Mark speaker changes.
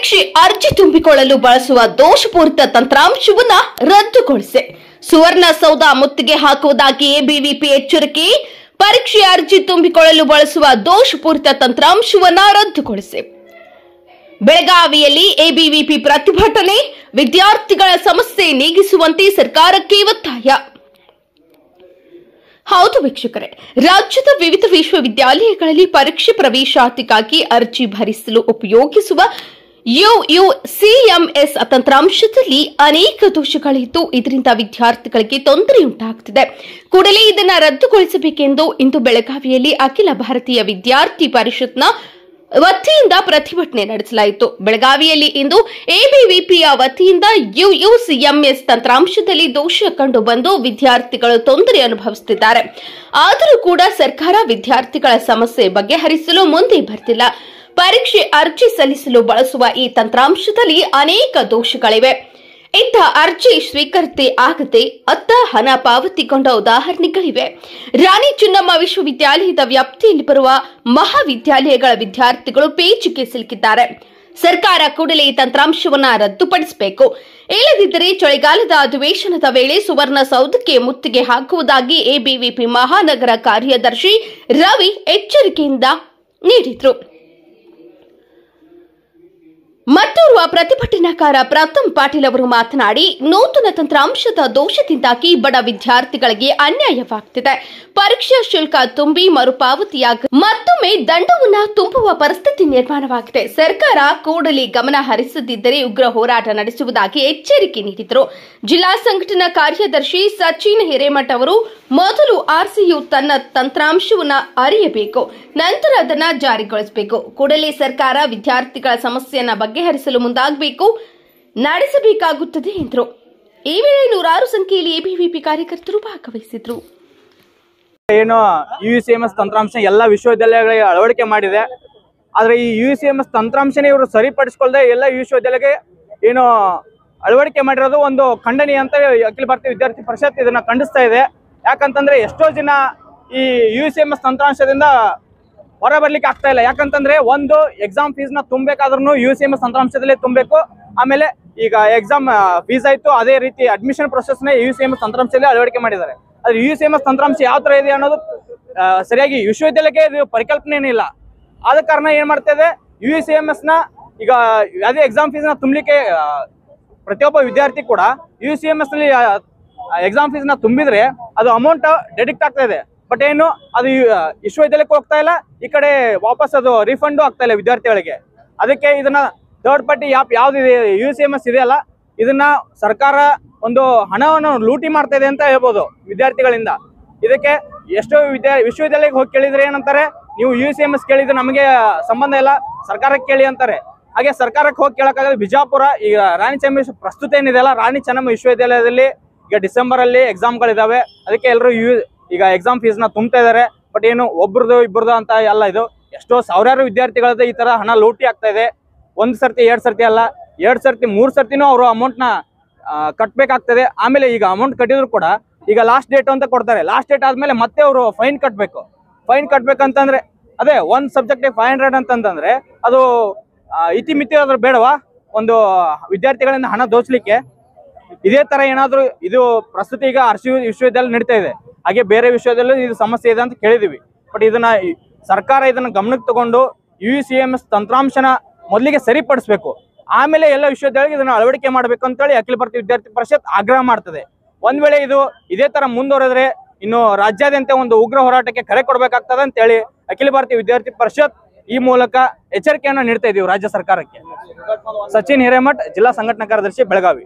Speaker 1: ಪರೀಕ್ಷೆ ಅರ್ಜಿ ತುಂಬಿಕೊಳ್ಳಲು ಬಳಸುವ ದೋಷಪೂರಿತ ತಂತ್ರಾಂಶವನ್ನ ರದ್ದುಗೊಳಿಸಿ ಸುವರ್ಣಸೌಧ ಮುತ್ತಿಗೆ ಹಾಕುವುದಾಗಿ ಎಬಿವಿಪಿ ಎಚ್ಚರಿಕೆ. ಪರೀಕ್ಷೆ ಅರ್ಜಿ ತುಂಬಿಕೊಳ್ಳಲು ಬಳಸುವ ದೋಷಪೂರಿತ ತಂತ್ರಾಂಶವನ್ನ ರದ್ದುಗೊಳಿಸಿ. ಬೆಳಗಾವಿಯಲ್ಲಿ ಎಬಿವಿಪಿ ಪ್ರತಿಭಟನೆ, ವಿದ್ಯಾರ್ಥಿಗಳ ಸಮಸ್ಯೆ ನೀಗಿಸುವಂತೆ ಸರ್ಕಾರಕ್ಕೆ ಒತ್ತಾಯ. ಹೌದು ವೀಕ್ಷಕರೇ, ರಾಜ್ಯದ ವಿವಿಧ ವಿಶ್ವವಿದ್ಯಾಲಯಗಳಲ್ಲಿ ಪರೀಕ್ಷೆ ಪ್ರವೇಶಾತಿಗಾಗಿ ಅರ್ಜಿ ಭರಿಸಲು ಉಪಯೋಗಿಸುವ ಯುಯುಸಿಎಂಎಸ್ ತಂತ್ರಾಂಶದಲ್ಲಿ ಅನೇಕ ದೋಷಗಳಿದ್ದು ಇದರಿಂದ ವಿದ್ಯಾರ್ಥಿಗಳಿಗೆ ತೊಂದರೆಯುಂಟಾಗುತ್ತಿದೆ. ಕೂಡಲೇ ಇದನ್ನು ರದ್ದುಗೊಳಿಸಬೇಕೆಂದು ಇಂದು ಬೆಳಗಾವಿಯಲ್ಲಿ ಅಖಿಲ ಭಾರತೀಯ ವಿದ್ಯಾರ್ಥಿ ಪರಿಷತ್ನ ವತಿಯಿಂದ ಪ್ರತಿಭಟನೆ ನಡೆಸಲಾಯಿತು. ಬೆಳಗಾವಿಯಲ್ಲಿ ಇಂದು ಎಬಿವಿಪಿಯ ವತಿಯಿಂದ ಯುಯುಸಿಎಂಎಸ್ ತಂತ್ರಾಂಶದಲ್ಲಿ ದೋಷ ಕಂಡು ಬಂದು ವಿದ್ಯಾರ್ಥಿಗಳು ತೊಂದರೆ ಅನುಭವಿಸುತ್ತಿದ್ದಾರೆ. ಆದರೂ ಕೂಡ ಸರ್ಕಾರ ವಿದ್ಯಾರ್ಥಿಗಳ ಸಮಸ್ಯೆ ಬಗೆಹರಿಸಲು ಮುಂದೆ ಬರ್ತಿಲ್ಲ. ಪರೀಕ್ಷೆ ಅರ್ಜಿ ಸಲ್ಲಿಸಲು ಬಳಸುವ ಈ ತಂತ್ರಾಂಶದಲ್ಲಿ ಅನೇಕ ದೋಷಗಳಿವೆ. ಇಂಥ ಅರ್ಜಿ ಸ್ವೀಕೃತಿ ಆಗದೆ ಅತ್ತ ಹಣ ಪಾವತಿಗೊಂಡ ಉದಾಹರಣೆಗಳಿವೆ. ರಾಣಿ ಚೆನ್ನಮ್ಮ ವಿಶ್ವವಿದ್ಯಾಲಯದ ವ್ಯಾಪ್ತಿಯಲ್ಲಿ ಬರುವ ಮಹಾವಿದ್ಯಾಲಯಗಳ ವಿದ್ಯಾರ್ಥಿಗಳು ಪೇಚಿಗೆ ಸಿಲುಕಿದ್ದಾರೆ. ಸರ್ಕಾರ ಕೂಡಲೇ ಈ ತಂತ್ರಾಂಶವನ್ನು ರದ್ದುಪಡಿಸಬೇಕು. ಇಲ್ಲದಿದ್ದರೆ ಚಳಿಗಾಲದ ಅಧಿವೇಶನದ ವೇಳೆ ಸುವರ್ಣಸೌಧಕ್ಕೆ ಮುತ್ತಿಗೆ ಹಾಕುವುದಾಗಿ ಎಬಿವಿಪಿ ಮಹಾನಗರ ಕಾರ್ಯದರ್ಶಿ ರವಿ ಎಚ್ಚರಿಕೆಯಿಂದ ನೀಡಿದರು. ಮತ್ತೋರ್ವ ಪ್ರತಿಭಟನಾಕಾರ ಪ್ರಥಮ್ ಪಾಟೀಲ್ ಅವರು ಮಾತನಾಡಿ, ನೂತನ ತಂತ್ರಾಂಶದ ದೋಷದಿಂದಾಗಿ ಬಡ ವಿದ್ಯಾರ್ಥಿಗಳಿಗೆ ಅನ್ಯಾಯವಾಗುತ್ತಿದೆ. ಪರೀಕ್ಷಾ ಶುಲ್ಕ ತುಂಬಿ ಮರುಪಾವತಿಯಾಗ ಮತ್ತೊಮ್ಮೆ ದಂಡವನ್ನು ತುಂಬುವ ಪರಿಸ್ಥಿತಿ ನಿರ್ಮಾಣವಾಗಿದೆ. ಸರ್ಕಾರ ಕೂಡಲೇ ಗಮನ ಹರಿಸದಿದ್ದರೆ ಉಗ್ರ ಹೋರಾಟ ನಡೆಸುವುದಾಗಿ ಎಚ್ಚರಿಕೆ ನೀಡಿದರು. ಜಿಲ್ಲಾ ಸಂಘಟನಾ ಕಾರ್ಯದರ್ಶಿ ಸಚಿನ್ ಹಿರೇಮಠ್ ಅವರು ಮೊದಲು ಆರ್ಸಿಯು ತನ್ನ ತಂತ್ರಾಂಶವನ್ನು ಅರಿಯಬೇಕು, ನಂತರ ಅದನ್ನು ಜಾರಿಗೊಳಿಸಬೇಕು. ಕೂಡಲೇ ಸರ್ಕಾರ ವಿದ್ಯಾರ್ಥಿಗಳ ಸಮಸ್ಯೆಯನ್ನು ಬಗೆಹರಿಸಲು ಮುಂದಾಗಬೇಕು, ನಡೆಸಬೇಕಾಗುತ್ತದೆ ಎಂದರು. ಈ ವೇಳೆ ನೂರಾರು ಸಂಖ್ಯೆಯಲ್ಲಿ ಎಬಿವಿಪಿ ಕಾರ್ಯಕರ್ತರು ಭಾಗವಹಿಸಿದ್ರು.
Speaker 2: ಏನು ಯುಯುಸಿಎಂಎಸ್ ತಂತ್ರಾಂಶ ಎಲ್ಲ ವಿಶ್ವವಿದ್ಯಾಲಯಗಳಿಗೆ ಅಳವಡಿಕೆ ಮಾಡಿದೆ. ಆದ್ರೆ ಈ ಯುಯುಸಿಎಂಎಸ್ ತಂತ್ರಾಂಶನೇ ಇವರು ಸರಿಪಡಿಸಿಕೊಳ್ಳದೆ ಎಲ್ಲ ವಿಶ್ವವಿದ್ಯಾಲಯಕ್ಕೆ ಏನು ಅಳವಡಿಕೆ ಮಾಡಿರೋದು ಒಂದು ಖಂಡನೀಯ ಅಂತ ಅಖಿಲ ಭಾರತೀಯ ವಿದ್ಯಾರ್ಥಿ ಪರಿಷತ್ ಇದನ್ನ ಖಂಡಿಸ್ತಾ ಇದೆ. ಯಾಕಂತಂದ್ರೆ ಎಷ್ಟೋ ಜನ ಈ ಯುಯುಸಿಎಂಎಸ್ ತಂತ್ರಾಂಶದಿಂದ ಹೊರ ಬರ್ಲಿಕ್ಕೆ ಆಗ್ತಾ ಇಲ್ಲ. ಯಾಕಂತಂದ್ರೆ ಒಂದು ಎಕ್ಸಾಮ್ ಫೀಸ್ ನ ತುಂಬಬೇಕಾದ್ರೂ ಯುಯುಸಿಎಂಎಸ್ ತಂತ್ರಾಂಶದಲ್ಲೇ ತುಂಬಬೇಕು. ಆಮೇಲೆ ಈಗ ಎಕ್ಸಾಮ್ ಫೀಸ್ ಆಯ್ತು, ಅದೇ ರೀತಿ ಅಡ್ಮಿಷನ್ ಪ್ರೊಸೆಸ್ ನ ಯುಯುಸಿಎಂಎಸ್ ತಂತ್ರಾಂಶದಲ್ಲಿ ಅಳವಡಿಕೆ ಮಾಡಿದ್ದಾರೆ. ಆದ್ರೆ ಯುಯುಸಿಎಂಎಸ್ ತಂತ್ರಾಂಶ ಯಾವ ತರ ಇದೆ ಅನ್ನೋದು ಸರಿಯಾಗಿ ವಿಶ್ವವಿದ್ಯಾಲಯಕ್ಕೆ ಇದು ಪರಿಕಲ್ಪನೆ ಏನಿಲ್ಲ. ಆದ ಕಾರಣ ಏನ್ ಮಾಡ್ತಾ ಇದೆ, ಯುಯುಸಿಎಂಎಸ್ ನ ಈಗ ಅದೇ ಎಕ್ಸಾಮ್ ಫೀಸ್ ನ ತುಂಬಲಿಕ್ಕೆ ಪ್ರತಿಯೊಬ್ಬ ವಿದ್ಯಾರ್ಥಿ ಕೂಡ ಯುಯುಸಿಎಂಎಸ್ ನಲ್ಲಿ ಎಕ್ಸಾಮ್ ಫೀಸ್ ನ ತುಂಬಿದ್ರೆ ಅದು ಅಮೌಂಟ್ ಡೆಡಿಕ್ಟ್ ಆಗ್ತಾ ಇದೆ. ಬಟ್ ಏನು ಅದು ವಿಶ್ವವಿದ್ಯಾಲಯಕ್ಕೆ ಹೋಗ್ತಾ ಇಲ್ಲ, ಈ ಕಡೆ ವಾಪಸ್ ಅದು ರಿಫಂಡು ಆಗ್ತಾ ಇಲ್ಲ ವಿದ್ಯಾರ್ಥಿಗಳಿಗೆ. ಅದಕ್ಕೆ ಇದನ್ನ ಥರ್ಡ್ ಪಾರ್ಟಿ ಆ್ಯಪ್ ಯಾವ್ದಿದೆ ಯುಯುಸಿಎಂಎಸ್ ಇದೆಯಲ್ಲ, ಇದನ್ನ ಸರ್ಕಾರ ಒಂದು ಹಣವನ್ನು ಲೂಟಿ ಮಾಡ್ತಾ ಇದೆ ಅಂತ ಹೇಳ್ಬೋದು ವಿದ್ಯಾರ್ಥಿಗಳಿಂದ. ಇದಕ್ಕೆ ಎಷ್ಟೋ ವಿಶ್ವವಿದ್ಯಾಲಯಕ್ಕೆ ಹೋಗಿ ಕೇಳಿದ್ರೆ ಏನಂತಾರೆ, ನೀವು ಯುಯುಸಿಎಂಎಸ್ ಕೇಳಿದ್ರೆ ನಮಗೆ ಸಂಬಂಧ ಇಲ್ಲ, ಸರ್ಕಾರಕ್ಕೆ ಕೇಳಿ ಅಂತಾರೆ. ಹಾಗೆ ಸರ್ಕಾರಕ್ಕೆ ಹೋಗಿ ಕೇಳಕ್ಕಾಗಲ್ಲ. ಬಿಜಾಪುರ ಈಗ ರಾಣಿ ಚೆನ್ನಮ್ಮ ಪ್ರಸ್ತುತ ಏನಿದೆಯಲ್ಲ, ರಾಣಿ ಚೆನ್ನಮ್ಮ ವಿಶ್ವವಿದ್ಯಾಲಯದಲ್ಲಿ ಈಗ ಡಿಸೆಂಬರ್ ಅಲ್ಲಿ ಎಕ್ಸಾಮ್ಗಳಿದಾವೆ. ಅದಕ್ಕೆ ಎಲ್ಲರೂ ಈಗ ಎಕ್ಸಾಮ್ ಫೀಸ್ ನ ತುಂಬ್ತಾ ಇದಾರೆ. ಬಟ್ ಏನು ಒಬ್ರದ್ದು ಇಬ್ಬರದು ಅಂತ ಎಲ್ಲ ಇದು ಎಷ್ಟೋ ಸಾವಿರಾರು ವಿದ್ಯಾರ್ಥಿಗಳದ್ದು ಈ ತರ ಹಣ ಲೂಟಿ ಆಗ್ತಾ ಇದೆ. ಒಂದ್ ಸರ್ತಿ ಎರಡ್ ಸರ್ತಿ ಅಲ್ಲ, 2 ಸರ್ತಿ 3 ಸರ್ತಿನೂ ಅವರು ಅಮೌಂಟ್ ನ ಕಟ್ಬೇಕಾಗ್ತದೆ. ಆಮೇಲೆ ಈಗ ಅಮೌಂಟ್ ಕಟ್ಟಿದ್ರು ಕೂಡ ಈಗ ಲಾಸ್ಟ್ ಡೇಟ್ ಅಂತ ಕೊಡ್ತಾರೆ. ಲಾಸ್ಟ್ ಡೇಟ್ ಆದ್ಮೇಲೆ ಮತ್ತೆ ಅವರು ಫೈನ್ ಕಟ್ಬೇಕು. ಫೈನ್ ಕಟ್ಬೇಕಂತಂದ್ರೆ ಅದೇ ಒಂದ್ ಸಬ್ಜೆಕ್ಟ್ 500 ಅಂತಂದ್ರೆ ಅದು ಇತಿಮಿತಿ ಆದ್ರೂ ಬೇಡವಾ ಒಂದು ವಿದ್ಯಾರ್ಥಿಗಳಿಂದ ಹಣ ದೋಚಲಿಕ್ಕೆ? ಇದೇ ತರ ಏನಾದ್ರು ಇದು ಪ್ರಸ್ತುತ ಈಗ ವಿಶ್ವವಿದ್ಯಾಲಯ ನಡೀತಾ ಇದೆ. ಹಾಗೆ ಬೇರೆ ವಿಶ್ವವಿದ್ಯಾಲಯ ಇದು ಸಮಸ್ಯೆ ಇದೆ ಅಂತ ಕೇಳಿದೀವಿ. ಬಟ್ ಇದನ್ನ ಸರ್ಕಾರ ಇದನ್ನ ಗಮನಕ್ಕೆ ತಗೊಂಡು ಯುಯುಸಿಎಂಎಸ್ ತಂತ್ರಾಂಶನ ಮೊದಲಿಗೆ ಸರಿಪಡಿಸಬೇಕು. ಆಮೇಲೆ ಎಲ್ಲ ವಿಶ್ವವಿದ್ಯಾಲಯ ಇದನ್ನ ಅಳವಡಿಕೆ ಮಾಡಬೇಕು ಅಂತೇಳಿ ಅಖಿಲ ಭಾರತೀಯ ವಿದ್ಯಾರ್ಥಿ ಪರಿಷತ್ ಆಗ್ರಹ ಮಾಡ್ತದೆ. ಒಂದ್ ವೇಳೆ ಇದು ಇದೇ ತರ ಮುಂದುವರೆದ್ರೆ ಇನ್ನು ರಾಜ್ಯಾದ್ಯಂತ ಒಂದು ಉಗ್ರ ಹೋರಾಟಕ್ಕೆ ಕರೆ ಕೊಡಬೇಕಾಗ್ತದೆ ಅಂತೇಳಿ ಅಖಿಲ ಭಾರತೀಯ ವಿದ್ಯಾರ್ಥಿ ಪರಿಷತ್ ಈ ಮೂಲಕ ಎಚ್ಚರಿಕೆಯನ್ನ ನೀಡ್ತಾ ಇದೀವಿ ರಾಜ್ಯ ಸರ್ಕಾರಕ್ಕೆ. ಸಚಿನ್ ಹಿರೇಮಠ್, ಜಿಲ್ಲಾ ಸಂಘಟನಾ ಕಾರ್ಯದರ್ಶಿ, ಬೆಳಗಾವಿ.